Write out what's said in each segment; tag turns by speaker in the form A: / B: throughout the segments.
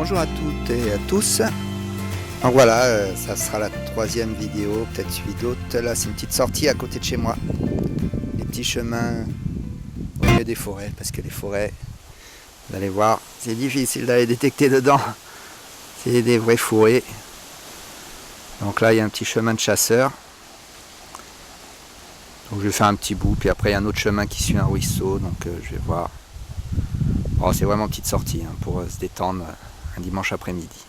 A: Bonjour à toutes et à tous. Donc voilà, ça sera la troisième vidéo, peut-être suivi d'autres. Là, c'est une petite sortie à côté de chez moi. Les petits chemins au milieu des forêts, parce que les forêts, vous allez voir, c'est difficile d'aller détecter dedans. C'est des vrais fourrés. Donc là, il y a un petit chemin de chasseurs. Donc je vais faire un petit bout, puis après il y a un autre chemin qui suit un ruisseau, donc je vais voir. Bon, c'est vraiment une petite sortie hein, pour se détendre un dimanche après-midi.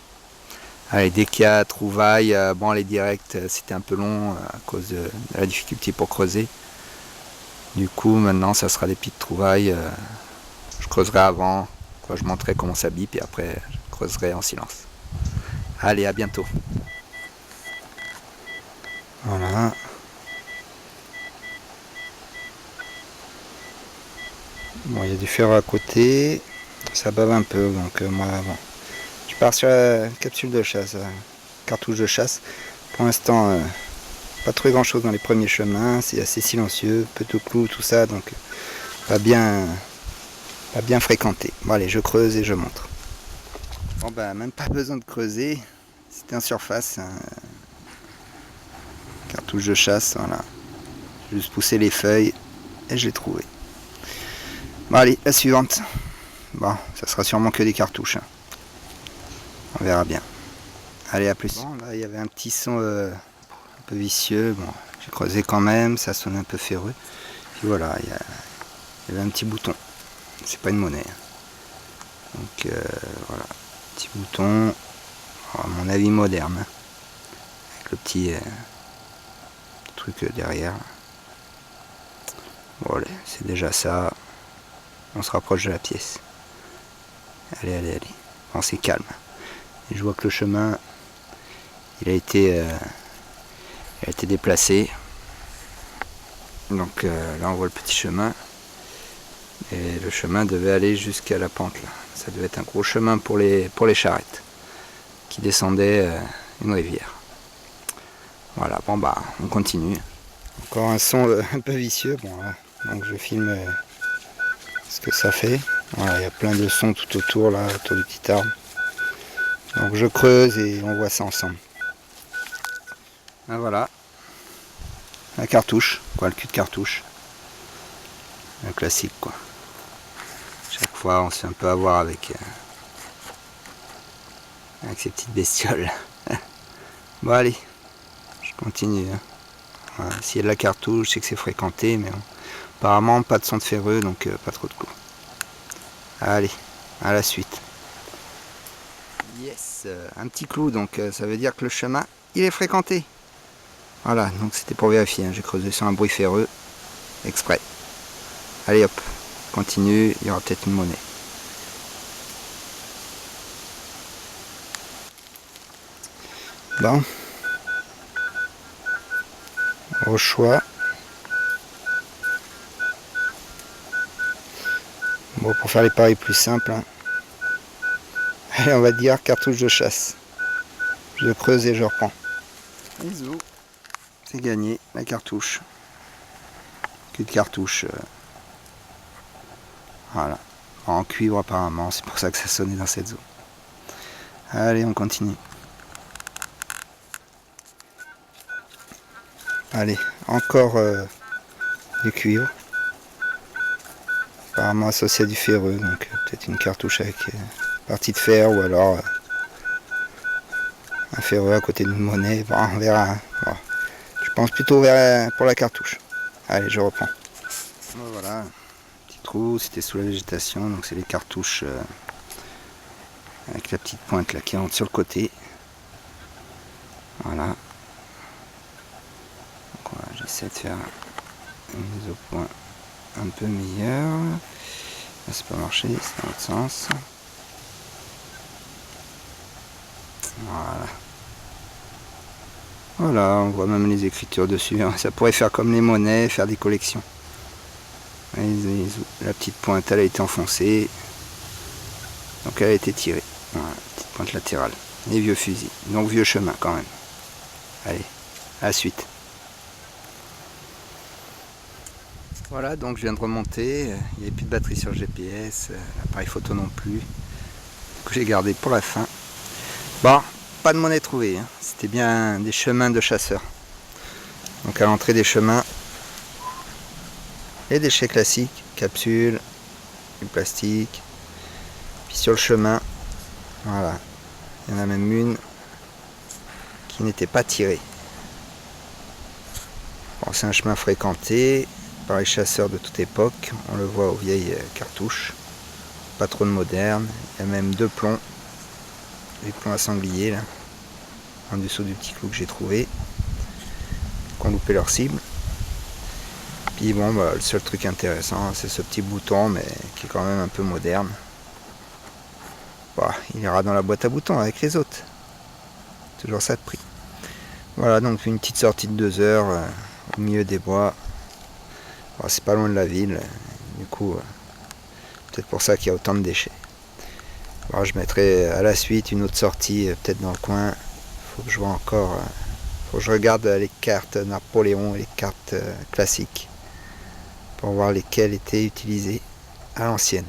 A: Allez, dès qu'il y a trouvailles, bon les directs c'était un peu long à cause de la difficulté pour creuser. Du coup maintenant ça sera des petites trouvailles. Je creuserai avant, quoi, je montrerai comment ça bip et après je creuserai en silence. Allez, à bientôt. Voilà. Bon, il y a du fer à côté, ça bave un peu, donc moi, bon, je pars sur la capsule de chasse, cartouche de chasse. Pour l'instant, pas trop grand chose dans les premiers chemins, c'est assez silencieux, peu de clous, tout ça, donc pas bien fréquenté. Bon allez, je creuse et je montre. Bon bah, même pas besoin de creuser, c'était en surface, cartouche de chasse, voilà. J'ai juste poussé les feuilles et je l'ai trouvé. Bon allez, la suivante. Bon, ça sera sûrement que des cartouches. Hein. On verra bien. Allez, à plus. Bon, là, il y avait un petit son un peu vicieux. Bon, j'ai creusé quand même, ça sonne un peu ferreux. Puis voilà, il y avait un petit bouton. C'est pas une monnaie. Donc voilà, petit bouton, à mon avis moderne. Hein. Avec le petit truc derrière. Bon, allez, c'est déjà ça. On se rapproche de la pièce. Allez, allez, allez. Bon, c'est calme. Et je vois que le chemin, il a été déplacé. Donc là, on voit le petit chemin. Et le chemin devait aller jusqu'à la pente là. Ça devait être un gros chemin pour les charrettes qui descendaient une rivière. Voilà, bon bah, on continue. Encore un son un peu vicieux. Bon, là, donc je filme ce que ça fait. Voilà, il y a plein de sons tout autour là, autour du petit arbre. Donc je creuse et on voit ça ensemble. Ah, voilà. La cartouche, quoi, le cul de cartouche. Un classique quoi. Chaque fois on se fait un peu avoir avec ces petites bestioles. Bon allez, je continue. Hein. Voilà, s'il y a de la cartouche, c'est que c'est fréquenté, mais apparemment pas de son de ferreux, donc pas trop de coups. Allez, à la suite. Yes, un petit clou, donc ça veut dire que le chemin, il est fréquenté. Voilà, donc c'était pour vérifier, hein. J'ai creusé sur un bruit ferreux, exprès. Allez hop, continue, il y aura peut-être une monnaie. Bon. Au choix. Bon, pour faire les paris plus simples, hein. Allez, on va dire cartouche de chasse. Je creuse et je reprends. Bisous. C'est gagné, la cartouche. Cul de cartouche. Voilà. En cuivre apparemment, c'est pour ça que ça sonnait dans cette zone. Allez, on continue. Allez, encore du cuivre. Apparemment associé à du ferreux, donc peut-être une cartouche avec partie de fer ou alors un ferreux à côté d'une monnaie. Bon, on verra. Hein. Bon. Je pense plutôt pour la cartouche. Allez, je reprends. Bon, voilà, petit trou, c'était sous la végétation, donc c'est les cartouches avec la petite pointe là qui rentre sur le côté. Voilà. Donc voilà, j'essaie de faire une mise au point un peu meilleure. Là, c'est pas marché, c'est dans l'autre sens. Voilà. Voilà, on voit même les écritures dessus. Ça pourrait faire comme les monnaies, faire des collections. La petite pointe, elle a été enfoncée. Donc elle a été tirée. Voilà, petite pointe latérale. Les vieux fusils. Donc vieux chemin quand même. Allez, à la suite. Voilà, donc je viens de remonter. Il n'y avait plus de batterie sur le GPS. L'appareil photo non plus. que j'ai gardé pour la fin. Bon, pas de monnaie trouvée, hein. C'était bien des chemins de chasseurs. Donc à l'entrée des chemins, les déchets classiques, capsules, du plastique. Puis sur le chemin, voilà, il y en a même une qui n'était pas tirée. Bon, c'est un chemin fréquenté par les chasseurs de toute époque. On le voit aux vieilles cartouches. Pas trop de modernes. Il y a même 2 plombs. Les plombs à sanglier là. En dessous du petit clou que j'ai trouvé. Qui ont loupé leur cible. Puis bon, bah, le seul truc intéressant, c'est ce petit bouton, mais qui est quand même un peu moderne. Bah, il ira dans la boîte à boutons avec les autres. Toujours ça de prix. Voilà, donc une petite sortie de 2 heures au milieu des bois. Bon, c'est pas loin de la ville. Du coup, peut-être pour ça qu'il y a autant de déchets. Alors, je mettrai à la suite une autre sortie, peut-être dans le coin. Faut que je vois encore. Faut que je regarde les cartes Napoléon et les cartes classiques pour voir lesquelles étaient utilisées à l'ancienne.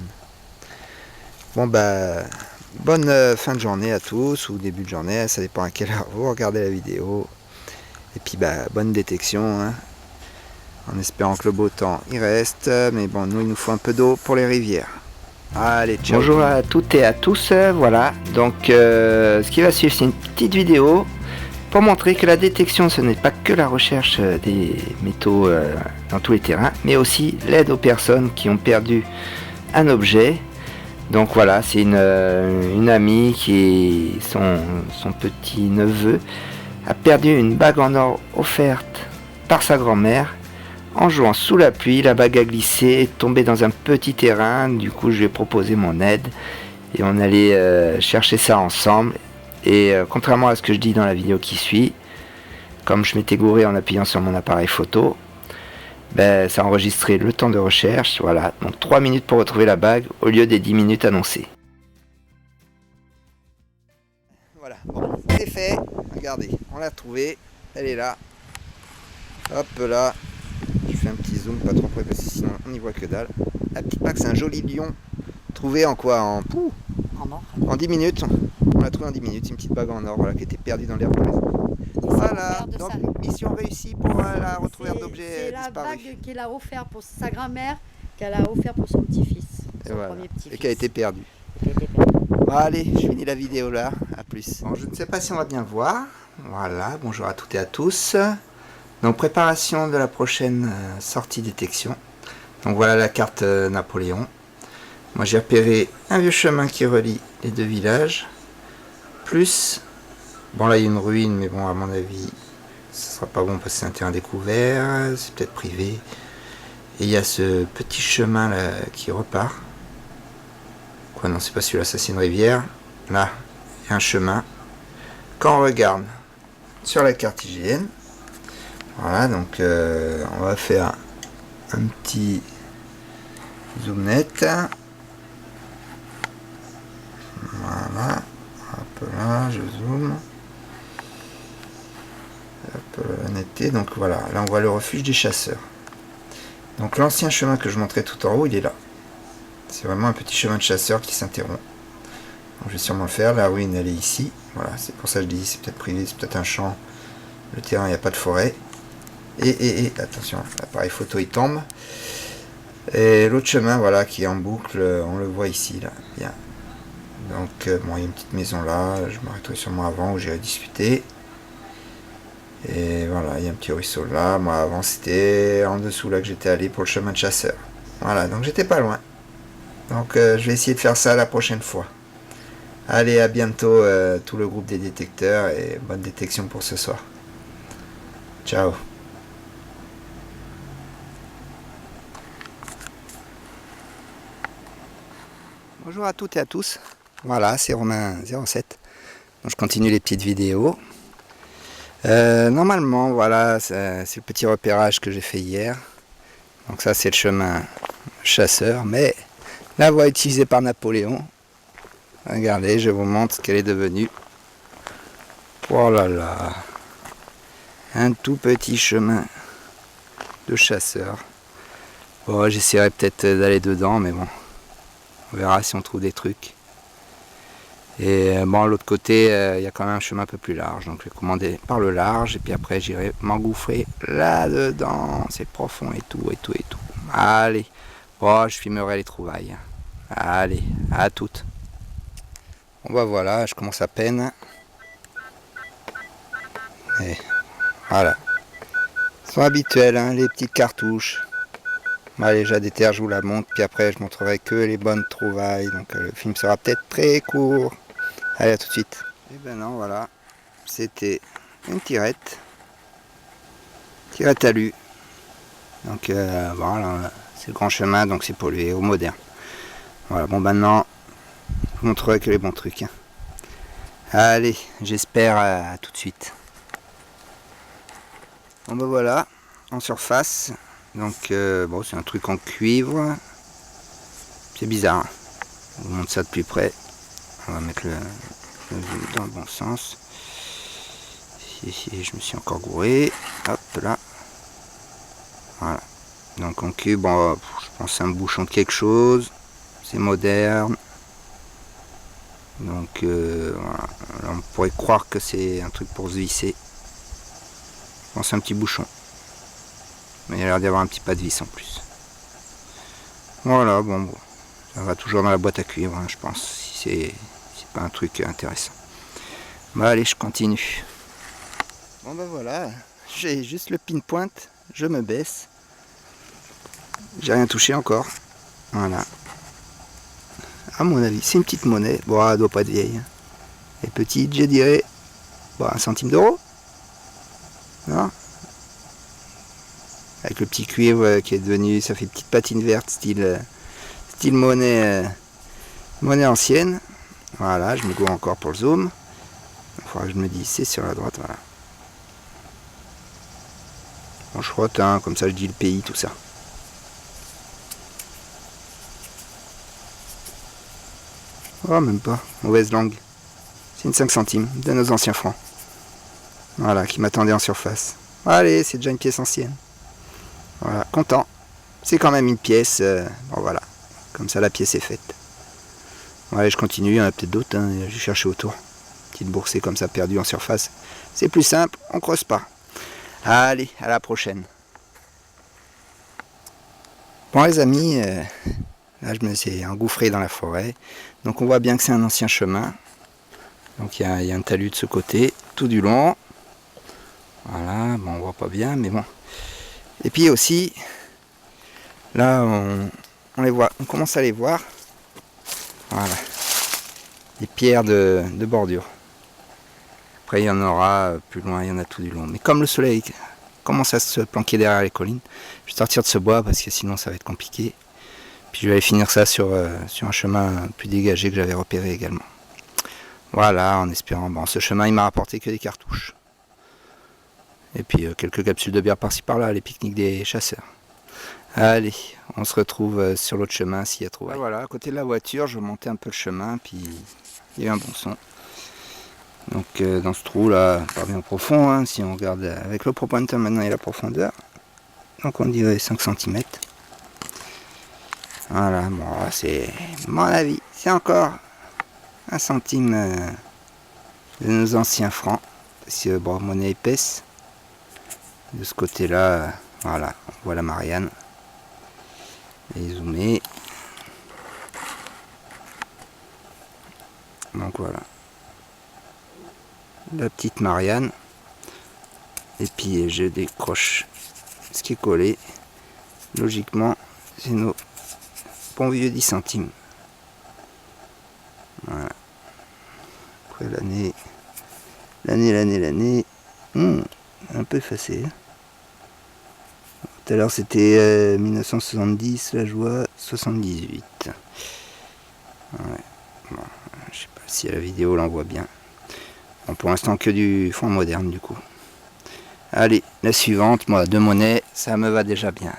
A: Bon bah, bonne fin de journée à tous, ou début de journée, ça dépend à quelle heure vous regardez la vidéo. Et puis bah, bonne détection, hein, en espérant que le beau temps il reste. Mais bon, nous il nous faut un peu d'eau pour les rivières. Allez, ciao. Bonjour à toutes et à tous, voilà. Donc ce qui va suivre, c'est une petite vidéo pour montrer que la détection, ce n'est pas que la recherche des métaux dans tous les terrains, mais aussi l'aide aux personnes qui ont perdu un objet. Donc voilà, c'est une amie qui est son petit neveu a perdu une bague en or offerte par sa grand-mère. En jouant sous la pluie, la bague a glissé, est tombée dans un petit terrain. Du coup, je lui ai proposé mon aide et on allait chercher ça ensemble. Et contrairement à ce que je dis dans la vidéo qui suit, comme je m'étais gouré en appuyant sur mon appareil photo, ben, ça a enregistré le temps de recherche. Voilà, donc 3 minutes pour retrouver la bague au lieu des 10 minutes annoncées. Voilà, bon, c'est fait. Regardez, on l'a trouvée. Elle est là. Hop là. Je fais un petit zoom, pas trop près parce que sinon on n'y voit que dalle. La petite bague, c'est un joli lion. Trouvé en quoi? En or. En 10 minutes. On l'a trouvé en 10 minutes. C'est une petite bague en or, voilà, qui était perdue dans l'herbe. Voilà, donc mission réussie pour la retrouver d'objets disparus.
B: C'est la bague qu'il a offert pour sa grand-mère, qu'elle a offert pour son petit-fils, son premier petit-fils.
A: Et qui a été perdu. Bon, allez, je finis la vidéo là, à plus. Bon, je ne sais pas si on va bien voir. Voilà, bonjour à toutes et à tous. Donc préparation de la prochaine sortie détection. Donc voilà la carte Napoléon. Moi j'ai repéré un vieux chemin qui relie les 2 villages. Plus, bon là il y a une ruine, mais bon à mon avis ce sera pas bon parce que c'est un terrain découvert, c'est peut-être privé. Et il y a ce petit chemin là qui repart. Quoi non, c'est pas celui-là, ça c'est une rivière. Là, il y a un chemin. Quand on regarde sur la carte IGN, voilà, donc on va faire un petit zoom net. Voilà, hop là, je zoome. Hop, la netteté, donc voilà, là on voit le refuge des chasseurs. Donc l'ancien chemin que je montrais tout en haut, il est là. C'est vraiment un petit chemin de chasseurs qui s'interrompt. Donc je vais sûrement le faire, la ruine elle est ici. Voilà, c'est pour ça que je dis, c'est peut-être privé, c'est peut-être un champ. Le terrain, il n'y a pas de forêt. Et attention, l'appareil photo il tombe. Et l'autre chemin, voilà, qui est en boucle, on le voit ici, là, bien. Donc, bon, il y a une petite maison là, je m'arrêterai sûrement avant où j'irai discuter. Et voilà, il y a un petit ruisseau là. Moi, avant, c'était en dessous là que j'étais allé pour le chemin de chasseur. Voilà, donc j'étais pas loin. Donc, je vais essayer de faire ça la prochaine fois. Allez, à bientôt, tout le groupe des détecteurs, et bonne détection pour ce soir. Ciao. Bonjour à toutes et à tous. Voilà, c'est Romain07. Donc je continue les petites vidéos. Normalement, voilà, c'est le petit repérage que j'ai fait hier. Donc ça, c'est le chemin chasseur, mais la voie utilisée par Napoléon. Regardez, je vous montre ce qu'elle est devenue. Oh là là, un tout petit chemin de chasseur. Bon, j'essaierai peut-être d'aller dedans, mais bon, on verra si on trouve des trucs. Et bon, l'autre côté, il y a quand même un chemin un peu plus large. Donc je vais commander par le large et puis après j'irai m'engouffrer là-dedans. C'est profond et tout, et tout, et tout. Allez, bon, je filmerai les trouvailles. Allez, à toutes. Bon bah voilà, je commence à peine. Et voilà. Ils sont habituels, hein, les petites cartouches. Bon, allez, j'ai des terres, je vous la montre. Puis après, je montrerai que les bonnes trouvailles. Donc le film sera peut-être très court. Allez, à tout de suite. Et ben non, voilà. C'était une tirette. Tirette à lu. Donc voilà, c'est le grand chemin, donc c'est pollué au moderne. Voilà, bon maintenant, je vous montrerai que les bons trucs. Hein. Allez, j'espère à tout de suite. Bon ben voilà, en surface. Donc bon, c'est un truc en cuivre. C'est bizarre. Je vous montre ça de plus près. On va mettre le dans le bon sens. Ici, je me suis encore gouré. Hop là. Voilà. Donc en cube, bon, je pense c'est un bouchon de quelque chose. C'est moderne. Donc voilà. Alors, on pourrait croire que c'est un truc pour se visser. Je pense un petit bouchon. Mais il a l'air d'y avoir un petit pas de vis en plus. Voilà, bon. Ça va toujours dans la boîte à cuivre, hein, je pense, si c'est pas un truc intéressant. Bon allez, je continue. Bon ben voilà, j'ai juste le pinpoint, je me baisse. J'ai rien touché encore. Voilà. À mon avis, c'est une petite monnaie. Bon, elle doit pas être vieille. Elle est petite, je dirais. Bon, 1 centime d'euro. Non. Avec le petit cuivre qui est devenu, ça fait petite patine verte, style monnaie, monnaie ancienne. Voilà, je me gourre encore pour le zoom. Il faudra que je me dise, c'est sur la droite, voilà. Bon, je frotte, hein, comme ça je dis le pays, tout ça. Oh, même pas, mauvaise langue. C'est une 5 centimes de nos anciens francs. Voilà, qui m'attendait en surface. Allez, c'est déjà une pièce ancienne. Voilà, content. C'est quand même une pièce, bon voilà. Comme ça la pièce est faite. Bon, allez, je continue, il y en a peut-être d'autres, hein, je vais chercher autour. Petite boursée comme ça perdue en surface. C'est plus simple, on creuse pas. Allez, à la prochaine. Bon les amis, là je me suis engouffré dans la forêt. Donc on voit bien que c'est un ancien chemin. Donc il y a un talus de ce côté, tout du long. Voilà, bon on voit pas bien, mais bon. Et puis aussi, là on les voit, on commence à les voir. Voilà. Les pierres de bordure. Après il y en aura plus loin, il y en a tout du long. Mais comme le soleil commence à se planquer derrière les collines, je vais sortir de ce bois parce que sinon ça va être compliqué. Puis je vais aller finir ça sur un chemin plus dégagé que j'avais repéré également. Voilà, en espérant. Bon, ce chemin il m'a rapporté que des cartouches. Et puis quelques capsules de bière par-ci par-là, les pique-niques des chasseurs. Allez, on se retrouve sur l'autre chemin s'il y a trop. Voilà, à côté de la voiture, je montais un peu le chemin, puis il y a eu un bon son. Donc dans ce trou là, pas bien profond, hein, si on regarde avec le pointeur maintenant il y a la profondeur. Donc on dirait 5 cm. Voilà, bon c'est mon avis, c'est encore 1 centime de nos anciens francs. Parce que bon, monnaie épaisse. De ce côté là, voilà, on voit la Marianne. Et zoomer. Donc voilà. La petite Marianne. Et puis je décroche ce qui est collé. Logiquement, c'est nos bons vieux 10 centimes. Voilà. Après l'année, un peu effacé. Tout à l'heure c'était 1970, là je vois 78. Ouais. Bon, je sais pas si à la vidéo l'on voit bien. Bon, pour l'instant que du fond moderne du coup. Allez, la suivante, moi, de monnaie, ça me va déjà bien.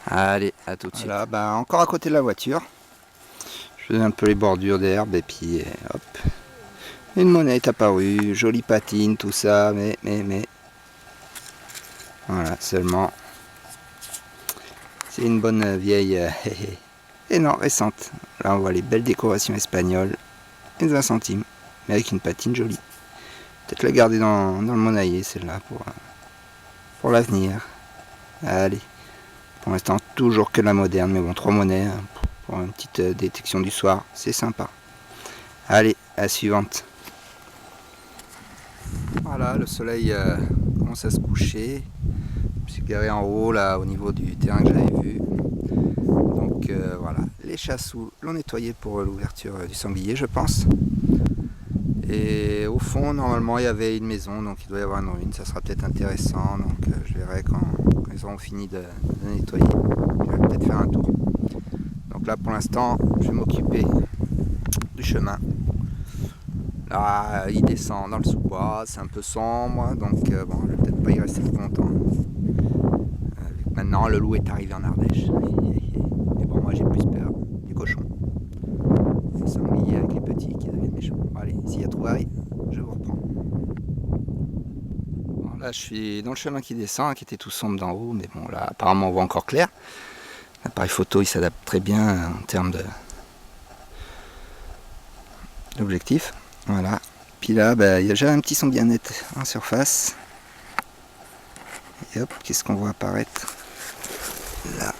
A: Allez, à tout de suite. Voilà, bah, encore à côté de la voiture. Je faisais un peu les bordures d'herbe et puis hop. Une monnaie est apparue, jolie patine, tout ça, mais. Voilà, seulement. C'est une bonne vieille. Et non, récente. Là, on voit les belles décorations espagnoles. et de 20 centimes, mais avec une patine jolie. Peut-être la garder dans le monailler, celle-là, pour l'avenir. Allez, pour l'instant, toujours que la moderne, mais bon, 3 monnaies hein, pour une petite détection du soir, c'est sympa. Allez, à la suivante. Voilà, le soleil commence à se coucher. Je me suis garé en haut, là, au niveau du terrain que j'avais vu. Donc voilà, les chassous l'ont nettoyé pour l'ouverture du sanglier, je pense. Et au fond, normalement, il y avait une maison, donc il doit y avoir une ruine. Ça sera peut-être intéressant, donc je verrai quand ils auront fini de nettoyer. Je vais peut-être faire un tour. Donc là, pour l'instant, je vais m'occuper du chemin. Là, il descend dans le sous-bois, c'est un peu sombre, donc bon, je vais peut-être pas y rester trop longtemps. Maintenant, le loup est arrivé en Ardèche. Et bon, moi j'ai plus peur des cochons. Les sangliers avec les petits qui deviennent méchants. Bon, allez, s'il y a trouvaille, je vous reprends. Bon, là, je suis dans le chemin qui descend, qui était tout sombre d'en haut, mais bon, là, apparemment, on voit encore clair. L'appareil photo, il s'adapte très bien en termes d'objectif. Voilà. Puis là, il y a déjà un petit son bien net en surface. Et hop, qu'est-ce qu'on voit apparaître là?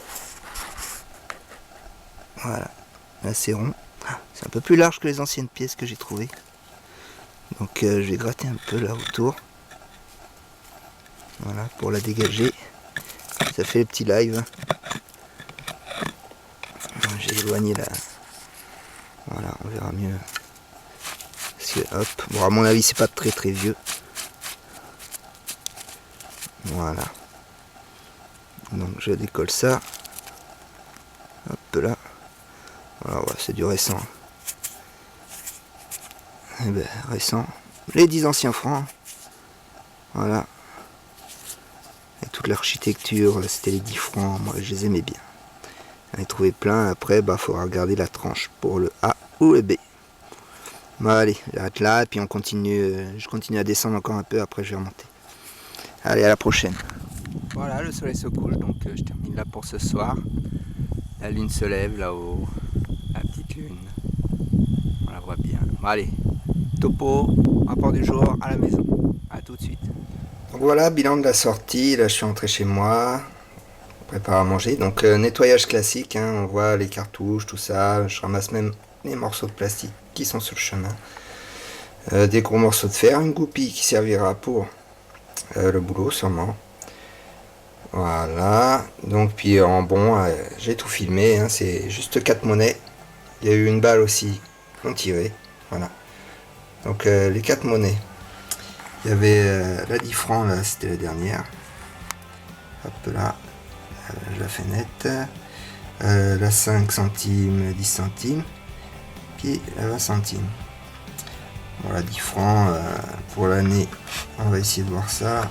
A: Voilà. Là, c'est rond. C'est un peu plus large que les anciennes pièces que j'ai trouvées. Donc, je vais gratter un peu là autour. Voilà, pour la dégager. Ça fait le petit live. J'ai éloigné là. Voilà, on verra mieux. Hop. Bon, à mon avis, c'est pas très très vieux. Voilà. Donc je décolle ça. Hop là. Voilà, ouais, c'est du récent. Eh ben, récent. Les 10 anciens francs. Voilà. Et toute l'architecture, c'était les 10 francs. Moi, je les aimais bien. J'en ai trouvé plein. Après, faudra regarder la tranche pour le A ou le B. Bon, allez, j'arrête là, et puis on continue, je continue à descendre encore un peu, après je vais remonter. Allez, à la prochaine. Voilà, le soleil se couche, donc je termine là pour ce soir. La lune se lève là-haut, la petite lune, on la voit bien. Bon, allez, topo, rapport du jour à la maison, à tout de suite. Donc voilà, bilan de la sortie, là je suis rentré chez moi, prépare à manger. Donc nettoyage classique, hein, on voit les cartouches, tout ça, je ramasse même les morceaux de plastique qui sont sur le chemin. Des gros morceaux de fer, une goupille qui servira pour le boulot sûrement. Voilà, donc puis j'ai tout filmé, hein, c'est juste 4 monnaies. Il y a eu une balle aussi non tirée. Voilà. Donc les 4 monnaies. Il y avait la 10 francs, là c'était la dernière. Hop là, je la fais nette. La 5 centimes, 10 centimes. Puis la 20 centimes. Voilà, 10 francs pour l'année. On va essayer de voir ça.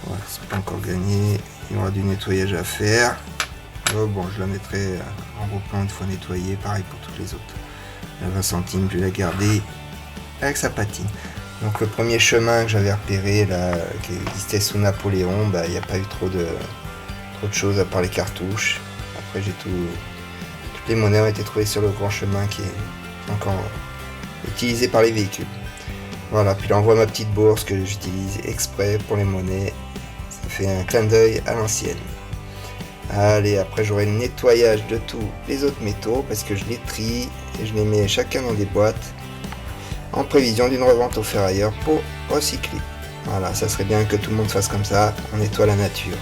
A: Voilà, c'est pas encore gagné. Il y aura du nettoyage à faire. Oh, bon, je la mettrai en replan une fois nettoyée. Pareil pour toutes les autres. La 20 centimes, je vais la garder avec sa patine. Donc le premier chemin que j'avais repéré là, qui existait sous Napoléon, il n'y a pas eu trop de choses à part les cartouches. Après toutes les monnaies ont été trouvées sur le grand chemin qui est encore utilisé par les véhicules. Voilà, puis là on voit ma petite bourse que j'utilise exprès pour les monnaies. Ça fait un clin d'œil à l'ancienne. Allez, après j'aurai le nettoyage de tous les autres métaux parce que je les trie et je les mets chacun dans des boîtes en prévision d'une revente au ferrailleur pour recycler. Voilà, ça serait bien que tout le monde fasse comme ça, on nettoie la nature.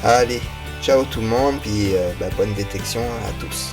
A: Allez, ciao tout le monde, puis bonne détection à tous.